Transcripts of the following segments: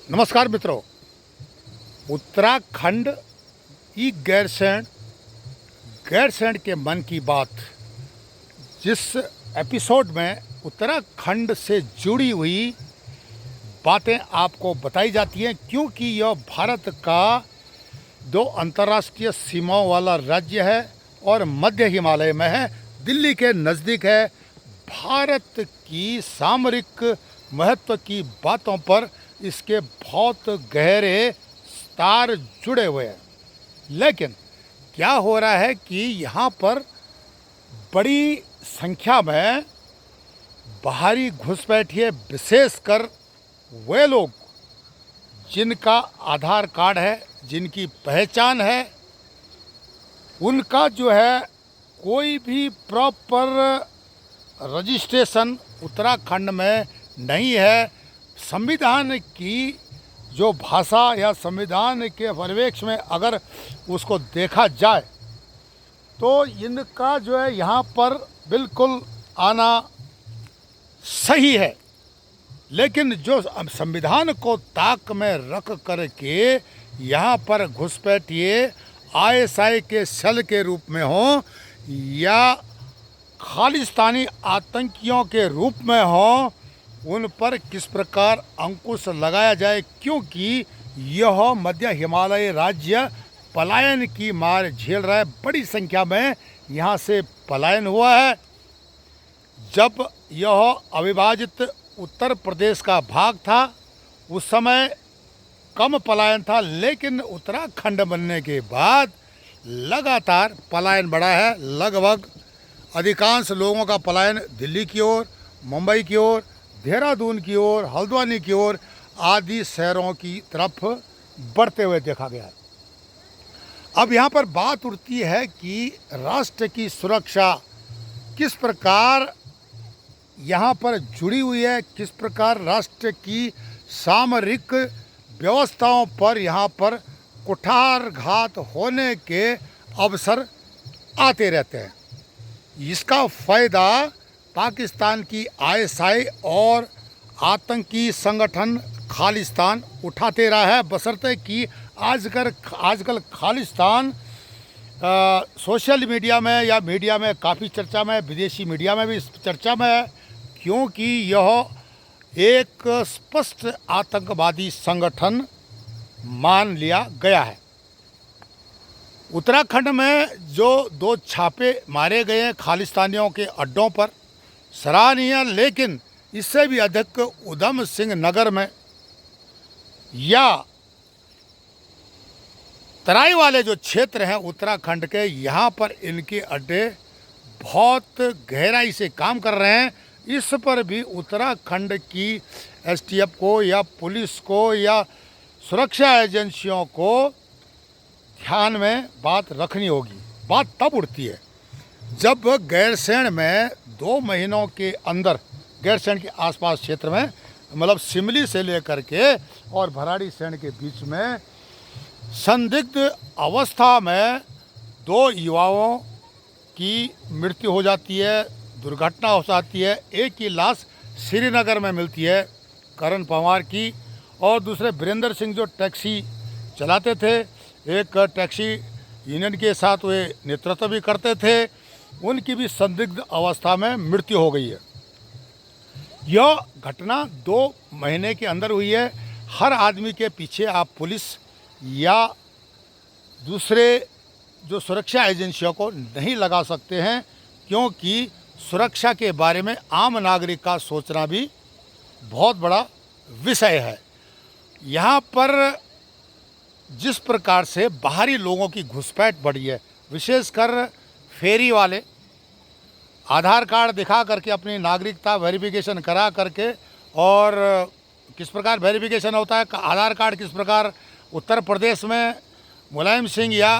नमस्कार मित्रों। उत्तराखंड ई गैरसैंण के मन की बात, जिस एपिसोड में उत्तराखंड से जुड़ी हुई बातें आपको बताई जाती हैं, क्योंकि यह भारत का दो अंतर्राष्ट्रीय सीमाओं वाला राज्य है और मध्य हिमालय में है, दिल्ली के नज़दीक है। भारत की सामरिक महत्व की बातों पर इसके बहुत गहरे तार जुड़े हुए हैं। लेकिन क्या हो रहा है कि यहाँ पर बड़ी संख्या में बाहरी घुसपैठिए, विशेषकर वे लोग जिनका आधार कार्ड है, जिनकी पहचान है, उनका जो है कोई भी प्रॉपर रजिस्ट्रेशन उत्तराखंड में नहीं है। संविधान की जो भाषा या संविधान के परिवेश में अगर उसको देखा जाए तो इनका जो है यहाँ पर बिल्कुल आना सही है। लेकिन जो संविधान को ताक में रख करके यहाँ पर घुसपैठिए आईएसआई के सेल के रूप में हो या खालिस्तानी आतंकियों के रूप में हो, उन पर किस प्रकार अंकुश लगाया जाए, क्योंकि यह मध्य हिमालय राज्य पलायन की मार झेल रहा है। बड़ी संख्या में यहाँ से पलायन हुआ है। जब यह अविभाजित उत्तर प्रदेश का भाग था उस समय कम पलायन था, लेकिन उत्तराखंड बनने के बाद लगातार पलायन बढ़ा है। लगभग अधिकांश लोगों का पलायन दिल्ली की ओर, मुंबई की ओर, देहरादून की ओर, हल्द्वानी की ओर आदि शहरों की तरफ बढ़ते हुए देखा गया है। अब यहाँ पर बात उठती है कि राष्ट्र की सुरक्षा किस प्रकार यहाँ पर जुड़ी हुई है, किस प्रकार राष्ट्र की सामरिक व्यवस्थाओं पर यहाँ पर कुठारघात होने के अवसर आते रहते हैं। इसका फ़ायदा पाकिस्तान की आईएसआई और आतंकी संगठन खालिस्तान उठाते रहा है, बशर्ते कि आजकल खालिस्तान सोशल मीडिया में या मीडिया में काफ़ी चर्चा में, विदेशी मीडिया में भी चर्चा में है, क्योंकि यह एक स्पष्ट आतंकवादी संगठन मान लिया गया है। उत्तराखंड में जो 2 छापे मारे गए हैं खालिस्तानियों के अड्डों पर, सराहनीय, लेकिन इससे भी अधिक उधम सिंह नगर में या तराई वाले जो क्षेत्र हैं उत्तराखंड के, यहाँ पर इनके अड्डे बहुत गहराई से काम कर रहे हैं। इस पर भी उत्तराखंड की एसटीएफ को या पुलिस को या सुरक्षा एजेंसियों को ध्यान में बात रखनी होगी। बात तब उठती है जब गैरसैंण में 2 महीनों के अंदर, गैरसैंण के आसपास क्षेत्र में, मतलब सिमली से लेकर के और भराड़ीसैंण के बीच में संदिग्ध अवस्था में 2 युवाओं की मृत्यु हो जाती है, दुर्घटना हो जाती है। एक की लाश श्रीनगर में मिलती है, करण पवार की, और दूसरे वीरेंद्र सिंह जो टैक्सी चलाते थे, एक टैक्सी यूनियन के साथ वे नेतृत्व भी करते थे, उनकी भी संदिग्ध अवस्था में मृत्यु हो गई है। यह घटना 2 महीने के अंदर हुई है। हर आदमी के पीछे आप पुलिस या दूसरे जो सुरक्षा एजेंसियों को नहीं लगा सकते हैं, क्योंकि सुरक्षा के बारे में आम नागरिक का सोचना भी बहुत बड़ा विषय है। यहाँ पर जिस प्रकार से बाहरी लोगों की घुसपैठ बढ़ी है, विशेषकर फेरी वाले आधार कार्ड दिखा करके अपनी नागरिकता वेरिफिकेशन करा करके, और किस प्रकार वेरिफिकेशन होता है आधार कार्ड, किस प्रकार उत्तर प्रदेश में मुलायम सिंह या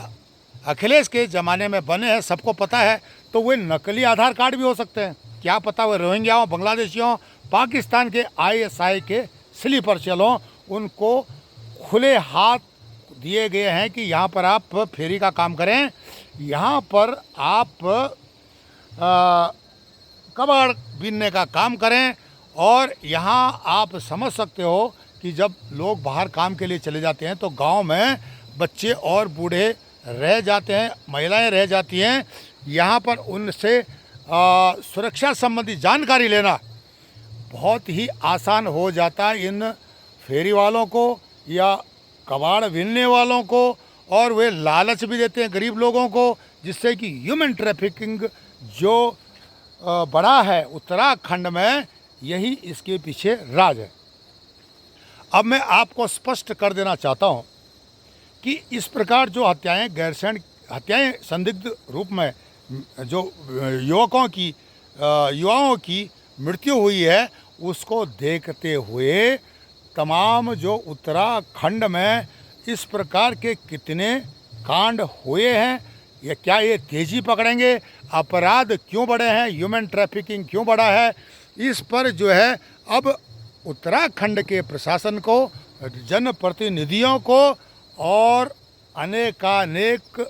अखिलेश के ज़माने में बने हैं, सबको पता है। तो वे नकली आधार कार्ड भी हो सकते हैं, क्या पता वे रोहिंग्याओं, बांग्लादेशियों, पाकिस्तान के आईएसआई के स्लीपर सेलों, उनको खुले हाथ दिए गए हैं कि यहाँ पर आप फेरी का काम करें, यहाँ पर आप कबाड़ बीनने का काम करें, और यहाँ आप समझ सकते हो कि जब लोग बाहर काम के लिए चले जाते हैं तो गांव में बच्चे और बूढ़े रह जाते हैं, महिलाएं रह जाती हैं। यहाँ पर उनसे सुरक्षा संबंधी जानकारी लेना बहुत ही आसान हो जाता है इन फेरी वालों को या कबाड़ बीनने वालों को, और वे लालच भी देते हैं गरीब लोगों को, जिससे कि ह्यूमन ट्रैफिकिंग जो बढ़ा है उत्तराखंड में, यही इसके पीछे राज है। अब मैं आपको स्पष्ट कर देना चाहता हूँ कि इस प्रकार जो हत्याएं संदिग्ध रूप में जो युवाओं की मृत्यु हुई है, उसको देखते हुए तमाम जो उत्तराखंड में इस प्रकार के कितने कांड हुए हैं, या क्या ये तेज़ी पकड़ेंगे, अपराध क्यों बढ़े हैं, ह्यूमन ट्रैफिकिंग क्यों बढ़ा है, इस पर जो है अब उत्तराखंड के प्रशासन को, जनप्रतिनिधियों को और अनेकानेक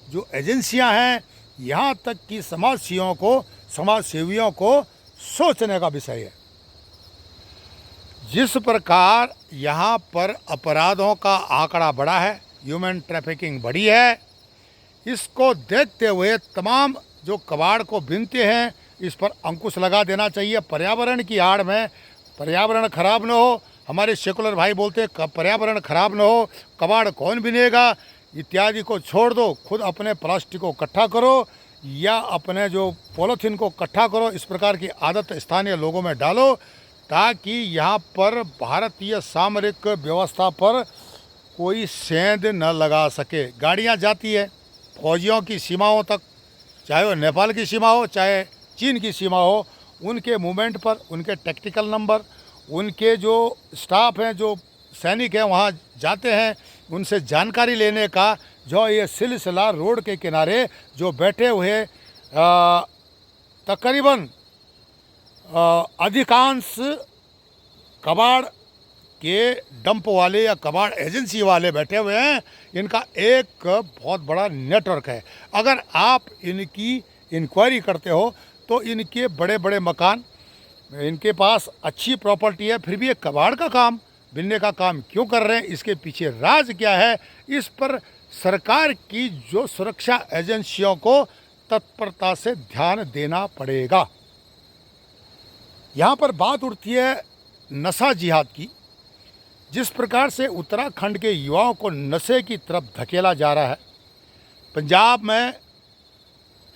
जो एजेंसियां हैं, यहाँ तक कि समाजसेवियों को सोचने का विषय है। जिस प्रकार यहाँ पर अपराधों का आंकड़ा बढ़ा है, ह्यूमन ट्रैफिकिंग बढ़ी है, इसको देखते हुए तमाम जो कबाड़ को बीनते हैं इस पर अंकुश लगा देना चाहिए। पर्यावरण की आड़ में पर्यावरण खराब न हो, हमारे सेकुलर भाई बोलते हैं पर्यावरण खराब न हो, कबाड़ कौन बीनेगा इत्यादि को छोड़ दो, खुद अपने प्लास्टिक को इकट्ठा करो या अपने जो पॉलीथीन को इकट्ठा करो। इस प्रकार की आदत स्थानीय लोगों में डालो ताकि यहाँ पर भारतीय सामरिक व्यवस्था पर कोई सेंध न लगा सके। गाड़ियाँ जाती है फौजियों की सीमाओं तक, चाहे वो नेपाल की सीमा हो चाहे चीन की सीमा हो, उनके मूवमेंट पर उनके टेक्निकल नंबर, उनके जो स्टाफ हैं, जो सैनिक हैं वहाँ जाते हैं, उनसे जानकारी लेने का जो ये सिलसिला रोड के किनारे जो बैठे हुए तकरीबन अधिकांश कबाड़ के डंप वाले या कबाड़ एजेंसी वाले बैठे हुए हैं, इनका एक बहुत बड़ा नेटवर्क है। अगर आप इनकी इंक्वायरी करते हो तो इनके बड़े बड़े मकान, इनके पास अच्छी प्रॉपर्टी है, फिर भी ये कबाड़ का काम, बिनने का काम क्यों कर रहे हैं, इसके पीछे राज क्या है, इस पर सरकार की जो सुरक्षा एजेंसियों को तत्परता से ध्यान देना पड़ेगा। यहाँ पर बात उठती है नशा जिहाद की। जिस प्रकार से उत्तराखंड के युवाओं को नशे की तरफ धकेला जा रहा है, पंजाब में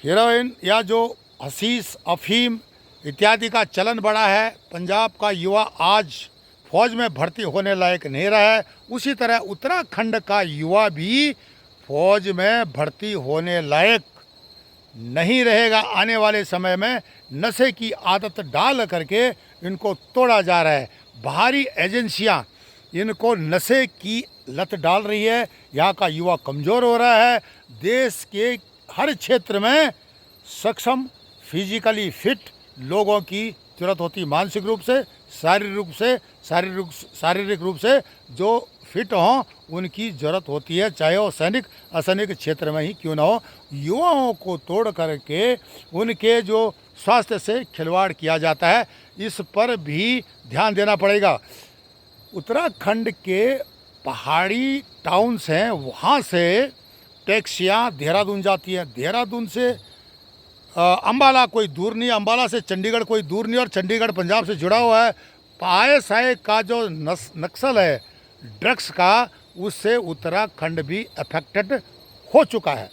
हेरोइन या जो हशीश, अफीम इत्यादि का चलन बढ़ा है, पंजाब का युवा आज फौज में भर्ती होने लायक नहीं रहा है, उसी तरह उत्तराखंड का युवा भी फौज में भर्ती होने लायक नहीं रहेगा। आने वाले समय में नशे की आदत डाल करके इनको तोड़ा जा रहा है। बाहरी एजेंसियां इनको नशे की लत डाल रही है, यहाँ का युवा कमज़ोर हो रहा है। देश के हर क्षेत्र में सक्षम, फिजिकली फिट लोगों की जरूरत होती, मानसिक रूप से, शारीरिक रूप से जो फिट हों उनकी ज़रूरत होती है, चाहे वो सैनिक असैनिक क्षेत्र में ही क्यों ना हो। युवाओं को तोड़ करके उनके जो स्वास्थ्य से खिलवाड़ किया जाता है, इस पर भी ध्यान देना पड़ेगा। उत्तराखंड के पहाड़ी टाउन्स हैं, वहाँ से टैक्सियाँ देहरादून जाती हैं, देहरादून से अम्बाला कोई दूर नहीं, अम्बाला से चंडीगढ़ कोई दूर नहीं, और चंडीगढ़ पंजाब से जुड़ा हुआ है। ISI का जो नक्सल है ड्रग्स का, उससे उत्तराखंड भी अफेक्टेड हो चुका है।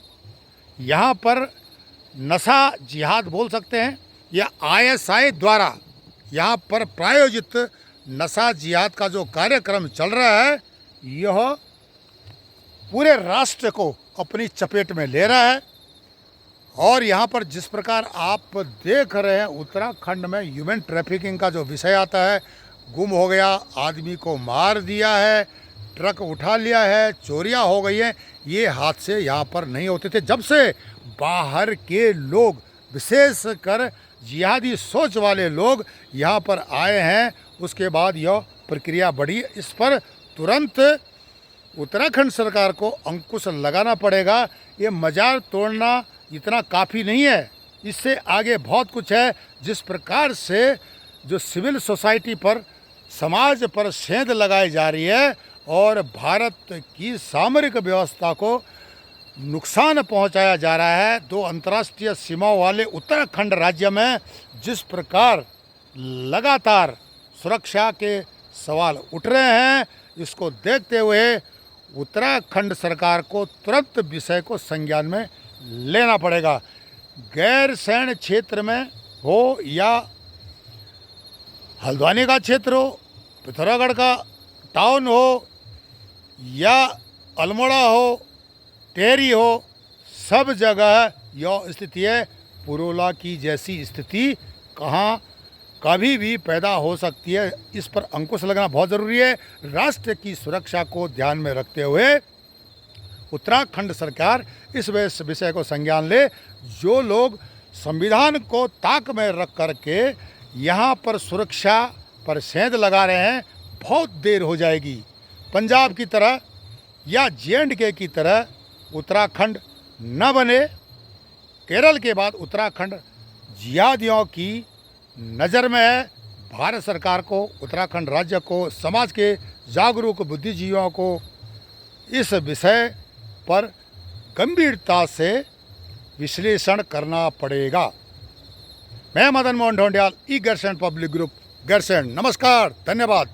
यहाँ पर नशा जिहाद बोल सकते हैं, या ISI द्वारा यहाँ पर प्रायोजित नशा जिहाद का जो कार्यक्रम चल रहा है, यह पूरे राष्ट्र को अपनी चपेट में ले रहा है। और यहाँ पर जिस प्रकार आप देख रहे हैं उत्तराखंड में ह्यूमन ट्रैफिकिंग का जो विषय आता है, गुम हो गया, आदमी को मार दिया है, ट्रक उठा लिया है, चोरियाँ हो गई हैं, ये हादसे यहाँ पर नहीं होते थे। जब से बाहर के लोग, विशेषकर जिहादी सोच वाले लोग यहाँ पर आए हैं, उसके बाद यह प्रक्रिया बढ़ी। इस पर तुरंत उत्तराखंड सरकार को अंकुश लगाना पड़ेगा। ये मजार तोड़ना इतना काफ़ी नहीं है, इससे आगे बहुत कुछ है। जिस प्रकार से जो सिविल सोसाइटी पर समाज पर सेंध लगाई जा रही है और भारत की सामरिक व्यवस्था को नुकसान पहुंचाया जा रहा है। दो अंतर्राष्ट्रीय सीमाओं वाले उत्तराखंड राज्य में जिस प्रकार लगातार सुरक्षा के सवाल उठ रहे हैं, इसको देखते हुए उत्तराखंड सरकार को तुरंत विषय को संज्ञान में लेना पड़ेगा। गैरसैंण क्षेत्र में हो या हल्द्वानी का क्षेत्र हो, पिथौरागढ़ का टाउन हो या अल्मोड़ा हो, टेहरी हो, सब जगह यह स्थिति है। पुरोला की जैसी स्थिति कहाँ कभी भी पैदा हो सकती है। इस पर अंकुश लगना बहुत ज़रूरी है। राष्ट्र की सुरक्षा को ध्यान में रखते हुए उत्तराखंड सरकार इस विषय को संज्ञान ले। जो लोग संविधान को ताक में रख करके यहाँ पर सुरक्षा पर सेंध लगा रहे हैं, बहुत देर हो जाएगी। पंजाब की तरह या J&K की तरह उत्तराखंड न बने। केरल के बाद उत्तराखंड जिहादियों की नज़र में है। भारत सरकार को, उत्तराखंड राज्य को, समाज के जागरूक बुद्धिजीवियों को इस विषय पर गंभीरता से विश्लेषण करना पड़ेगा। मैं मदन मोहन ढोंडियाल, ई गैरसैंण पब्लिक ग्रुप, गैरसैंण। नमस्कार, धन्यवाद।